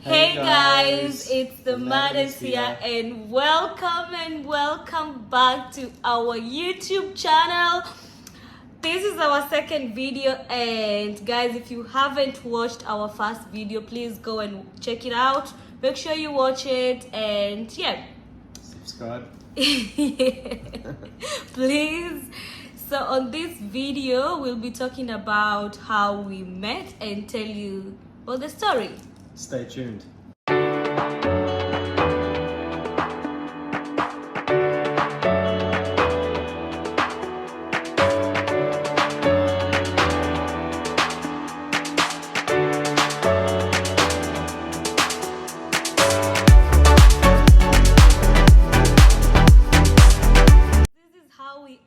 Hey guys, it's the Madness here, and welcome back to our YouTube channel. This is our second video, and guys, if you haven't watched our first video, please go and check it out. Make sure you watch it, and yeah, subscribe. Please. So on this video, we'll be talking about how we met and tell you all the story. Stay tuned.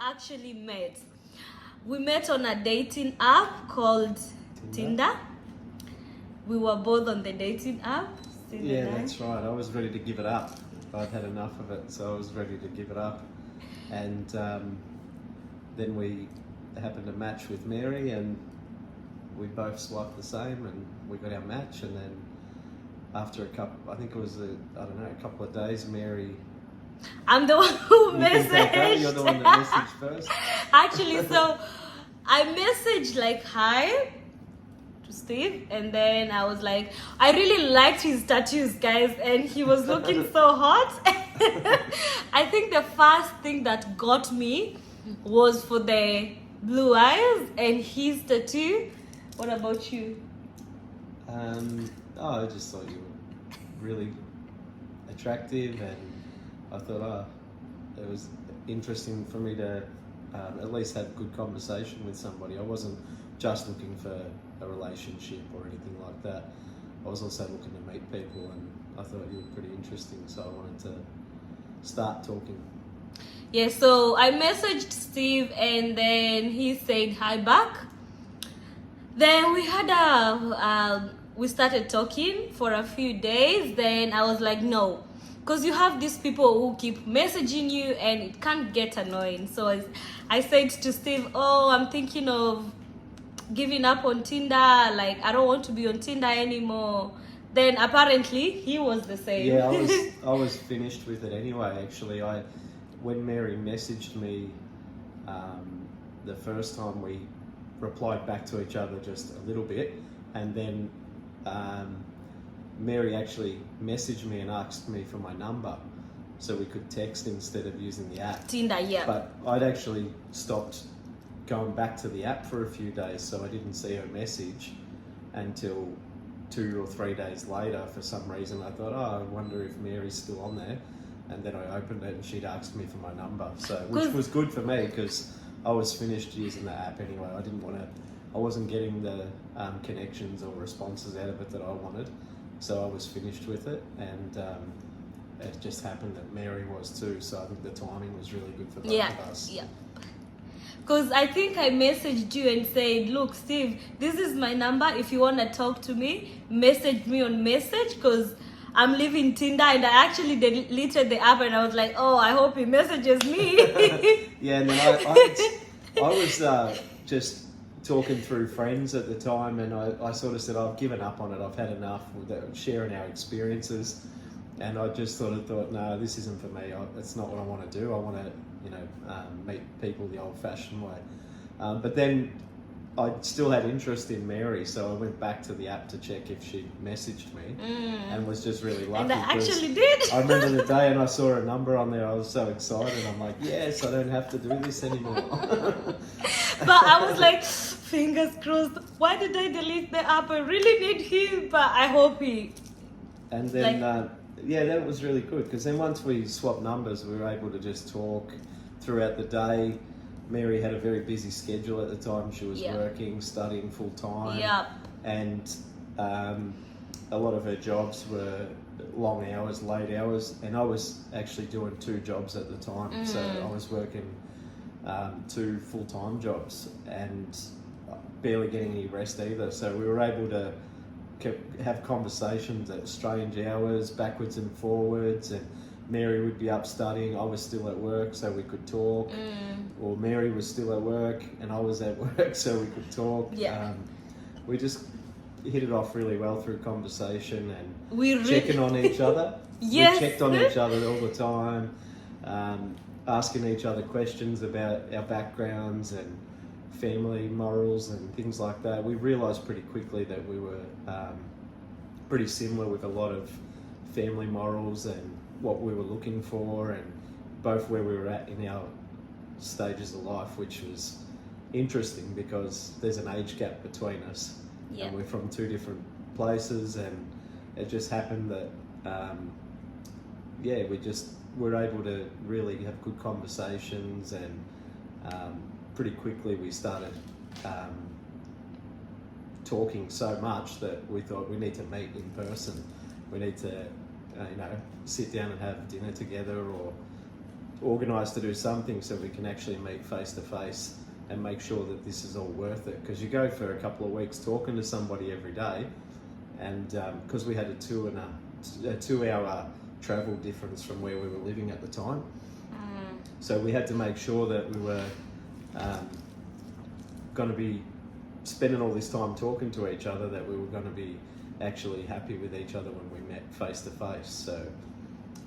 Actually met. We met on a dating app called Tinder. We were both on the dating app. Yeah, that's right. I was ready to give it up. I'd had enough of it, so I was ready to give it up. And then we happened to match with Mary, and we both swiped the same, and we got our match. And then after a couple, I think it was a couple of days, Mary. I'm the one who messaged. You're the one that messaged first. Actually, so I messaged like hi to Steve, and then I was like, I really liked his tattoos, guys, and he was looking so hot. I think the first thing that got me was for the blue eyes and his tattoo. What about you? I just thought you were really attractive, and I thought, it was interesting for me to at least have good conversation with somebody. I wasn't just looking for a relationship or anything like that. I was also looking to meet people, and I thought you were pretty interesting, so I wanted to start talking. Yeah, so I messaged Steve, and then he said hi back. Then we had we started talking for a few days. Then I was like, no. Because you have these people who keep messaging you and it can't get annoying. So I said to Steve, I'm thinking of giving up on Tinder. Like, I don't want to be on Tinder anymore. Then apparently he was the same. Yeah, I was finished with it anyway, actually. When Mary messaged me the first time, we replied back to each other just a little bit. And then Mary actually messaged me and asked me for my number so we could text instead of using the app. Tinder, yeah. But I'd actually stopped going back to the app for a few days, so I didn't see her message until 2 or 3 days later. For some reason, I thought, I wonder if Mary's still on there. And then I opened it and she'd asked me for my number, which was good for me because I was finished using the app anyway. I wasn't getting the connections or responses out of it that I wanted. So I was finished with it, and it just happened that Mary was too. So I think the timing was really good for both of us. Yeah. Because I think I messaged you and said, look, Steve, this is my number. If you want to talk to me, message me on message, because I'm leaving Tinder, and I actually deleted the app, and I was like, I hope he messages me. Yeah, and then I was just talking through friends at the time, and I sort of said, I've given up on it. I've had enough with sharing our experiences, and I just sort of thought, no, this isn't for me. It's not what I want to do. I want to, meet people the old-fashioned way. But then I still had interest in Mary, so I went back to the app to check if she messaged me, and was just really lucky. And I actually did. I remember the day, and I saw a number on there. I was so excited. I'm like, yes, I don't have to do this anymore. But I was like, fingers crossed. Why did I delete the app? I really need him, but I hope he. And then, that was really good, because then once we swapped numbers, we were able to just talk throughout the day. Mary had a very busy schedule at the time. She was working, studying full time. Yeah. And a lot of her jobs were long hours, late hours, and I was actually doing 2 jobs at the time. So I was working 2 full-time jobs and barely getting any rest either. So we were able to have conversations at strange hours, backwards and forwards, and Mary would be up studying, I was still at work, so we could talk. Or Mary was still at work and I was at work, so we could talk. Yeah. We just hit it off really well through conversation and We checking on each other. Yes. We checked on each other all the time, asking each other questions about our backgrounds and family morals and things like that. We realised pretty quickly that we were pretty similar with a lot of family morals and what we were looking for, and both where we were at in our stages of life, which was interesting because there's an age gap between us. Yeah. And we're from two different places, and it just happened that we just were able to really have good conversations, and pretty quickly we started talking so much that we thought we need to meet in person. We need to sit down and have dinner together, or organise to do something so we can actually meet face to face and make sure that this is all worth it. Because you go for a couple of weeks talking to somebody every day, and because we had a 2 hour travel difference from where we were living at the time, so we had to make sure that we were going to be spending all this time talking to each other, that we were going to be actually happy with each other when we met face to face. So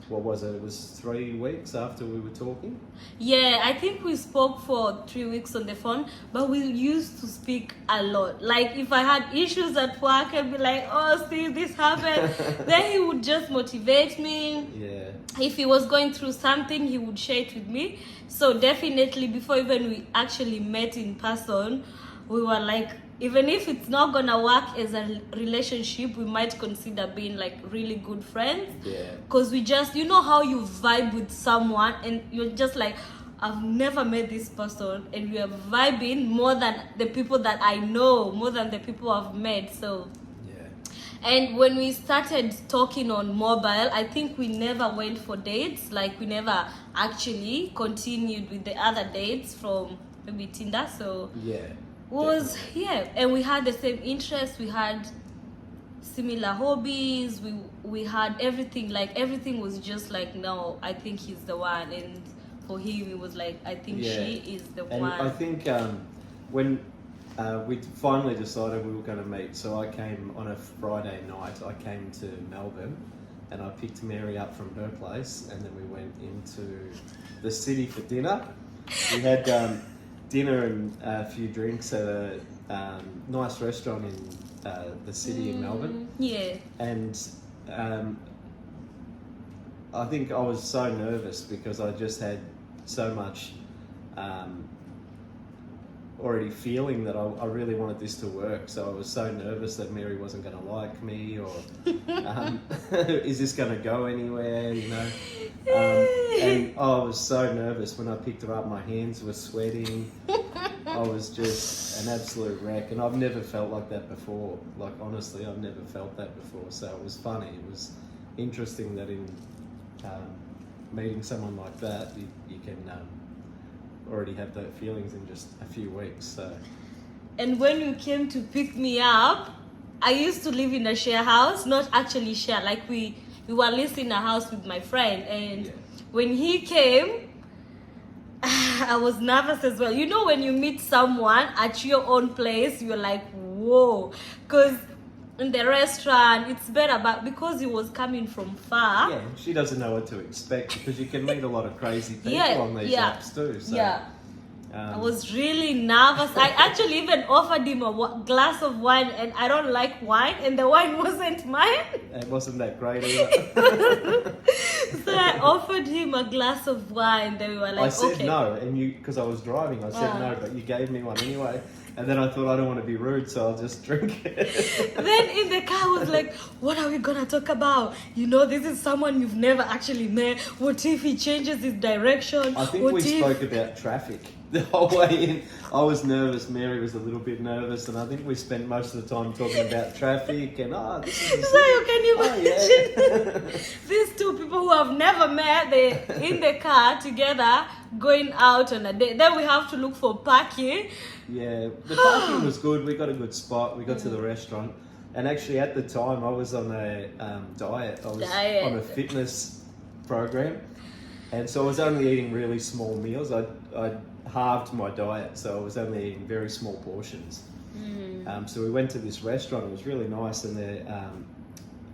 what was it? It was 3 weeks after we were talking? Yeah, I think we spoke for 3 weeks on the phone, but we used to speak a lot. Like, if I had issues at work, I'd be like, oh, Steve, this happened. Then he would just motivate me. Yeah. If he was going through something, he would share it with me. So definitely, before even we actually met in person, we were like, even if it's not gonna work as a relationship, we might consider being like really good friends. Yeah. Because we just, you know how you vibe with someone and you're just like, I've never met this person, and we are vibing more than the people that I know, more than the people I've met. So Yeah. and when we started talking on mobile, I think we never went for dates. Like, we never actually continued with the other dates from maybe Tinder. So Yeah. and we had the same interests, we had similar hobbies, we had everything. Like, everything was just like, no, I think he's the one. And for him it was like, I think she is the and one. I think when we finally decided we were going to meet, so I came on a Friday night, I came to Melbourne and I picked Mary up from her place, and then we went into the city for dinner. We had dinner and a few drinks at a nice restaurant in the city in Melbourne. Yeah. And I think I was so nervous because I just had so much already feeling that I really wanted this to work. So I was so nervous that Mary wasn't going to like me, or is this going to go anywhere, and I was so nervous when I picked her up. My hands were sweating. I was just an absolute wreck, and I've never felt like that before. Like, honestly, I've never felt that before. So it was funny. It was interesting that in meeting someone like that, you can already have those feelings in just a few weeks. So. And when you came to pick me up, I used to live in a share house, not actually share, like we were leasing a house with my friend, and when he came, I was nervous as well. You know, when you meet someone at your own place, you're like, whoa, because in the restaurant it's better, but because he was coming from far, she doesn't know what to expect, because you can meet a lot of crazy people on these apps too. So, I was really nervous. I actually even offered him a glass of wine, and I don't like wine, and the wine wasn't mine. It wasn't that great either. So I offered him a glass of wine. Then we were like, I said okay. no, and because I was driving, I said no, but you gave me one anyway. And then I thought, I don't want to be rude, so I'll just drink it. Then in the car, I was like, what are we going to talk about? This is someone you've never actually met. What if he changes his direction? I think we spoke about traffic the whole way in. I was nervous, Mary was a little bit nervous, and I think we spent most of the time talking about traffic and, this is so you can imagine these two people who have never met, they're in the car together, going out on a date. Then we have to look for parking. Yeah, the parking was good. We got a good spot. We got to the restaurant. And actually, at the time, I was on a diet. I was on a fitness program. And so I was only eating really small meals. I halved my diet, so I was only eating very small portions. So we went to this restaurant. It was really nice, and they're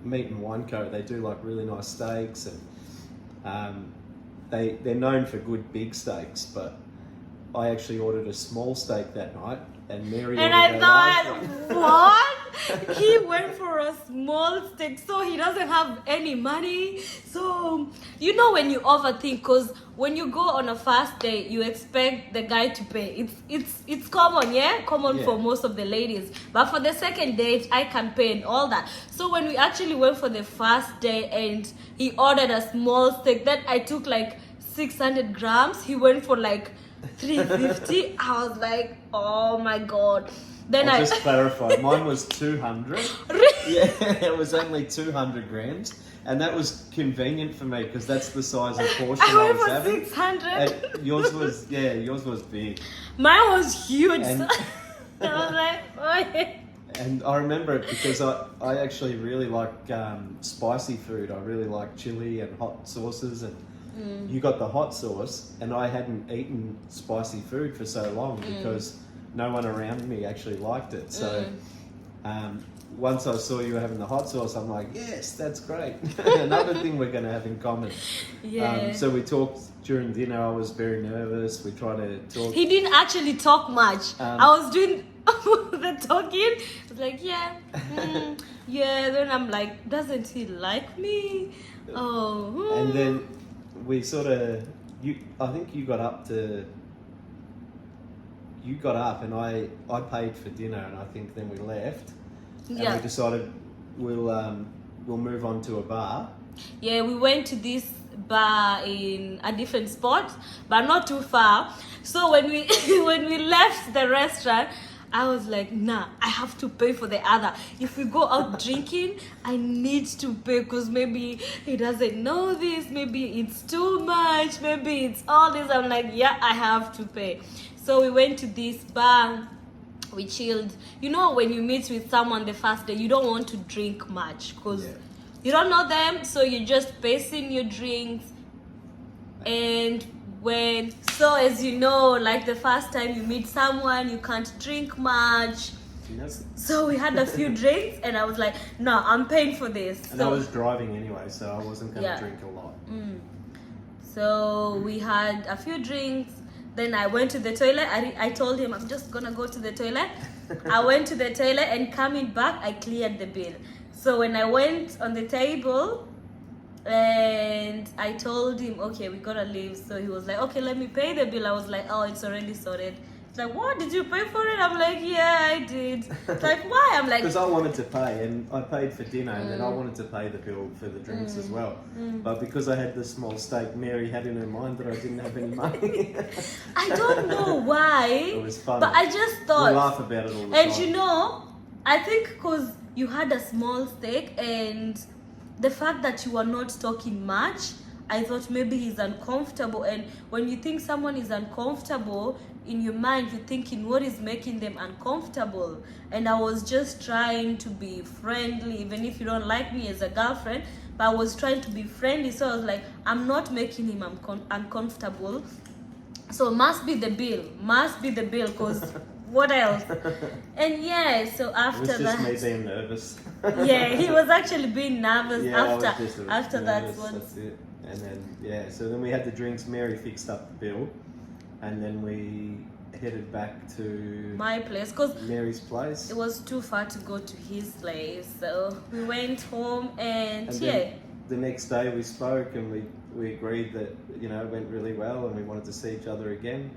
Meat and Wine Co. They do like really nice steaks, and they're known for good big steaks. But I actually ordered a small steak that night, and Mary And ordered I a large one. thought, what? He went for a small steak, so he doesn't have any money. So, you know when you overthink, because when you go on a first date, you expect the guy to pay. It's common, yeah? Common Yeah. for most of the ladies. But for the second date, I can pay and all that. So when we actually went for the first day and he ordered a small steak, then I took like 600 grams. He went for like 350. I was like, oh my god. Then I'll just clarify, mine was 200. Really? Yeah, it was only 200 grams, and that was convenient for me because that's the size of portion I I went was for having. 600. And yours was big. Mine was huge. And- I was like, oh yeah. And I remember it because I actually really like spicy food. I really like chili and hot sauces, and you got the hot sauce, and I hadn't eaten spicy food for so long because no one around me actually liked it. So once I saw you having the hot sauce, I'm like, yes, that's great. Another thing we're going to have in common. Yeah. So we talked during dinner. I was very nervous. We tried to talk. He didn't actually talk much. I was doing the talking. I was like, yeah, yeah. Then I'm like, doesn't he like me? Oh. And then we sort of, I think you got up and I paid for dinner, and I think then we left. And Yeah. we decided we'll move on to a bar. Yeah, we went to this bar in a different spot, but not too far. So when we when we left the restaurant, I was like, nah, I have to pay for the other. If we go out drinking, I need to pay because maybe he doesn't know this, maybe it's too much, maybe it's all this. I'm like, yeah, I have to pay. So we went to this bar, we chilled. You know, when you meet with someone the first day, you don't want to drink much because you don't know them, so you're just pacing your drinks. And so as you know, like the first time you meet someone, you can't drink much. Yes. So we had a few drinks, and I was like, no, I'm paying for this. And I was driving anyway, so I wasn't going to drink a lot. So we had a few drinks. Then I went to the toilet. I told him I'm just gonna go to the toilet. I went to the toilet, and coming back, I cleared the bill. So when I went on the table, and I told him, okay, we gotta leave. So he was like, okay, let me pay the bill. I was like, oh, it's already sorted. He's like, what? Did you pay for it? I'm like, yeah, I did. It's like, why? I'm like, Because I wanted to pay, and I paid for dinner, and then I wanted to pay the bill for the drinks as well. But because I had the small steak, Mary had in her mind that I didn't have any money. I don't know why. It was funny. But I just thought. We laugh about it all the And time. you know, I think because you had a small steak and the fact that you were not talking much, I thought maybe he's uncomfortable. And when you think someone is uncomfortable, in your mind you're thinking what is making them uncomfortable. And I was just trying to be friendly, even if you don't like me as a girlfriend, but I was trying to be friendly. So I was like, I'm not making him uncomfortable, so must be the bill because what else? And yeah, so after It was just that, me being nervous. yeah, he was actually being nervous Yeah, I was after just after that nervous, one. That's it. And then so then we had the drinks. Mary fixed up the bill, and then we headed back to My place, because Mary's place. it was too far to go to his place, so we went home and And yeah. then the next day we spoke, and we agreed that it went really well, and we wanted to see each other again.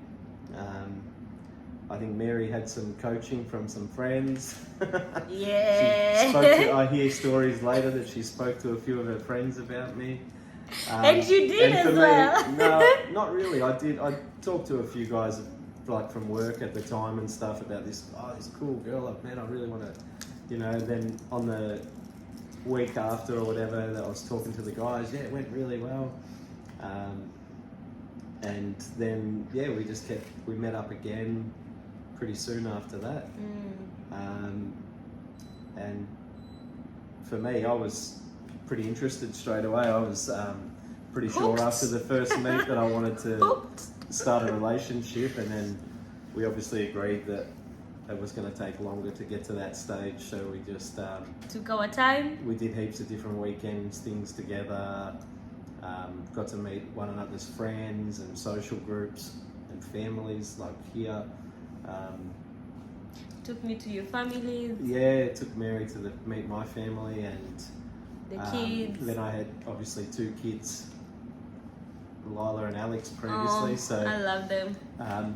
I think Mary had some coaching from some friends. Yeah. I hear stories later that she spoke to a few of her friends about me. And you did and for as me, well. No, not really. I did. I talked to a few guys like from work at the time and stuff about this. Oh, this cool girl. Like, man, I really want to, Then on the week after or whatever, that I was talking to the guys. Yeah, it went really well. And then we met up again pretty soon after that. And for me, I was pretty interested straight away. I was pretty sure Hooked. after the first meet that I wanted to Hooked. start a relationship, and then we obviously agreed that it was going to take longer to get to that stage, so we just Took our time. we did heaps of different weekends, things together, got to meet one another's friends and social groups and families like here. Took me to your families, Yeah, it took Mary to meet my family, and the kids. then I had obviously 2 kids, Lila and Alex, previously. I So love them.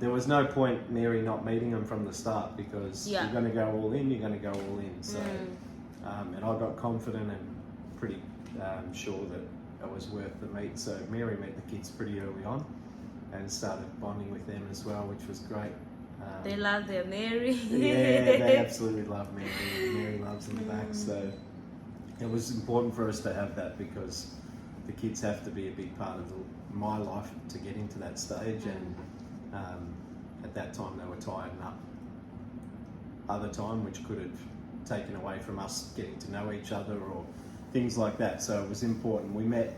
there was no point Mary not meeting them from the start, because Yeah. you're going to go all in, you're going to go all in. So, and I got confident and pretty sure that it was worth the meet. So Mary met the kids pretty early on and started bonding with them as well, which was great. They love their Mary. Yeah, they absolutely love Mary. Mary loves them back. So it was important for us to have that, because the kids have to be a big part of my life to get into that stage. And at that time they were tying up other time, which could have taken away from us getting to know each other or things like that. So it was important. We met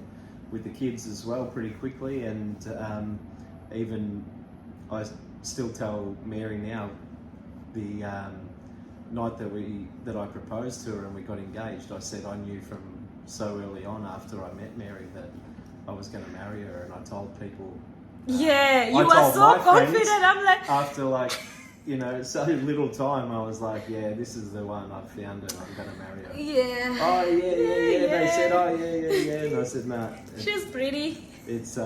with the kids as well pretty quickly, and even I still tell Mary now, the night that I proposed to her and we got engaged, I said I knew from so early on after I met Mary that I was going to marry her, and I told people. Yeah, you I were told so my friends, confident. I'm like, after like, you know, so little time, I was like, yeah, this is the one. I've found her. I'm going to marry her. yeah. Oh yeah. They Yeah. said, oh yeah, and I said, no. She's pretty. It's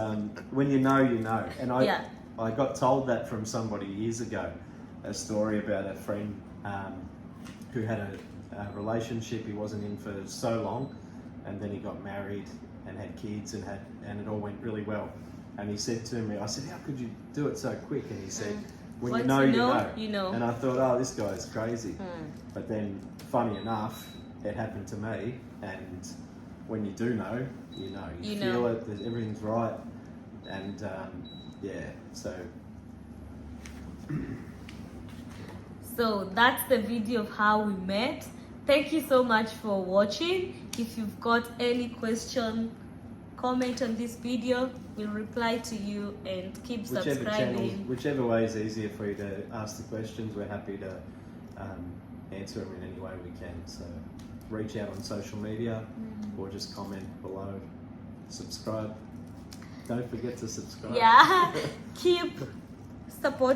when you know, you know. And Yeah. I got told that from somebody years ago, a story about a friend who had a relationship he wasn't in for so long, and then he got married and had kids and it all went really well. And he said to me, I said, how could you do it so quick? And he said, when Once you know, you you know, know. you know. And I thought, oh, this guy's crazy. But then, funny enough, it happened to me. And when you do know, you know. You feel know. it, everything's right. And yeah, so. So that's the video of how we met. Thank you so much for watching. If you've got any question, comment on this video. We'll reply to you, and keep subscribing. Whichever way is easier for you to ask the questions, we're happy to answer them in any way we can. So reach out on social media or just comment below. Subscribe. Don't forget to subscribe. Yeah, keep supporting.